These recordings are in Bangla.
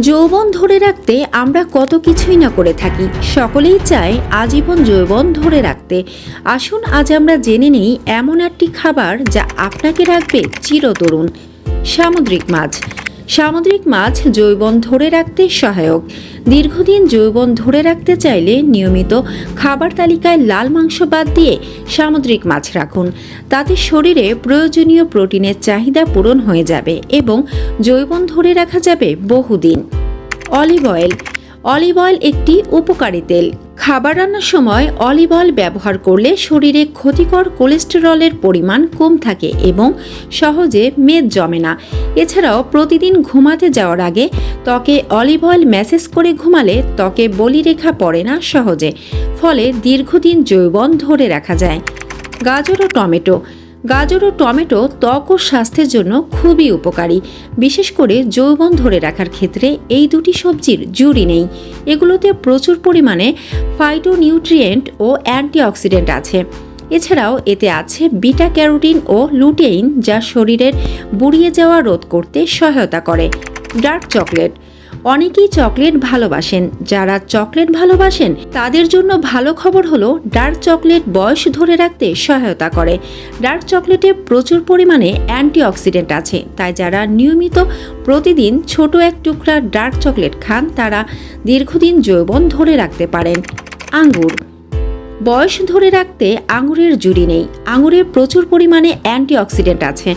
যৌবন ধরে রাখতে আমরা কত কিছুই না করে থাকি। সকলেই চায় আজীবন যৌবন ধরে রাখতে। আসুন আজ আমরা জেনে নিই এমন একটি খাবার যা আপনাকে রাখবে চিরতরুণ। সামুদ্রিক মাছ। সামুদ্রিক মাছ যৌবন ধরে রাখতে সহায়ক। দীর্ঘদিন যৌবন ধরে রাখতে চাইলে নিয়মিত খাবার তালিকায় লাল মাংস বাদ দিয়ে সামুদ্রিক মাছ রাখুন। তাতে শরীরে প্রয়োজনীয় প্রোটিনের চাহিদা পূরণ হয়ে যাবে এবং যৌবন ধরে রাখা যাবে বহুদিন। Olive oil. অলিভ অয়েল একটি উপকারী তেল। খাবার রান্নার সময় অলিভ অয়েল ব্যবহার করলে শরীরে ক্ষতিকর কোলেস্টেরলের পরিমাণ কম থাকে এবং সহজে মেদ জমে না। এছাড়াও প্রতিদিন ঘুমাতে যাওয়ার আগে ত্বকে অলিভ অয়েল ম্যাসেজ করে ঘুমালে ত্বকে বলিরেখা পড়ে না সহজে, ফলে দীর্ঘদিন যৌবন ধরে রাখা যায়। গাজর ও টমেটো। গাজর ও টমেটো ত্বক ও স্বাস্থ্যের জন্য খুবই উপকারী। বিশেষ করে যৌবন ধরে রাখার ক্ষেত্রে এই দুটি সবজির জুড়ি নেই। এগুলোতে প্রচুর পরিমাণে ফাইটোনিউট্রিয়েন্ট ও অ্যান্টিঅক্সিডেন্ট আছে। এছাড়াও এতে আছে বিটা ক্যারোটিন ও লুটেইন, যা শরীরের বুড়িয়ে যাওয়া রোধ করতে সহায়তা করে। Dark chocolate. অনেকেই চকলেট ভালোবাসেন। যারা চকলেট ভালোবাসেন তাদের জন্য ভালো খবর হলো ডার্ক চকলেট বয়স ধরে রাখতে সহায়তা করে। ডার্ক চকলেটে প্রচুর পরিমাণে অ্যান্টিঅক্সিডেন্ট আছে, তাই যারা নিয়মিত প্রতিদিন ছোট এক টুকরা ডার্ক চকলেট খান তারা দীর্ঘদিন যৌবন ধরে রাখতে পারেন। আঙ্গুর। বয়স ধরে রাখতে আঙুরের জুড়ি নেই। আঙুরে প্রচুর পরিমাণে অ্যান্টিঅক্সিডেন্ট আছে,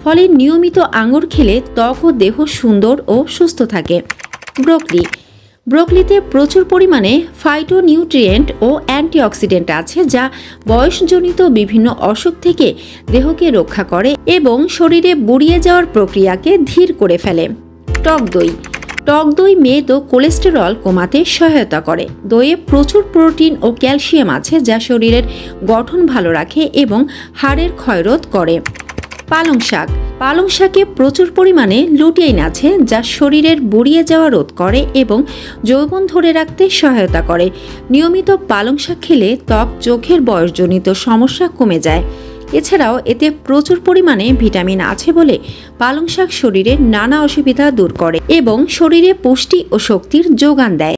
ফলে নিয়মিত আঙুর খেলে ত্বক ও দেহ সুন্দর ও সুস্থ থাকে। ব্রোকলি। ব্রোকলিতে প্রচুর পরিমাণে ফাইটোনিউট্রিয়েন্ট ও অ্যান্টিঅক্সিডেন্ট আছে, যা বয়সজনিত বিভিন্ন অসুখ থেকে দেহকে রক্ষা করে এবং শরীরে বুড়িয়ে যাওয়ার প্রক্রিয়াকে ধীর করে ফেলে। টক দই। টক দই মেদ ও কোলেস্টেরল কমাতে সহায়তা করে। দইয়ে প্রচুর প্রোটিন ও ক্যালসিয়াম আছে, যা শরীরের গঠন ভালো রাখে এবং হাড়ের ক্ষয়রোধ করে। পালং শাক। পালং শাকে প্রচুর পরিমাণে লুটেইন আছে, যা শরীরের বুড়িয়ে যাওয়া রোধ করে এবং যৌবন ধরে রাখতে সহায়তা করে। নিয়মিত পালং শাক খেলে ত্বক, চোখের বয়সজনিত সমস্যা কমে যায়। এছাড়াও এতে প্রচুর পরিমাণে ভিটামিন আছে বলে পালং শাক শরীরের নানা অসুবিধা দূর করে এবং শরীরে পুষ্টি ও শক্তির যোগান দেয়।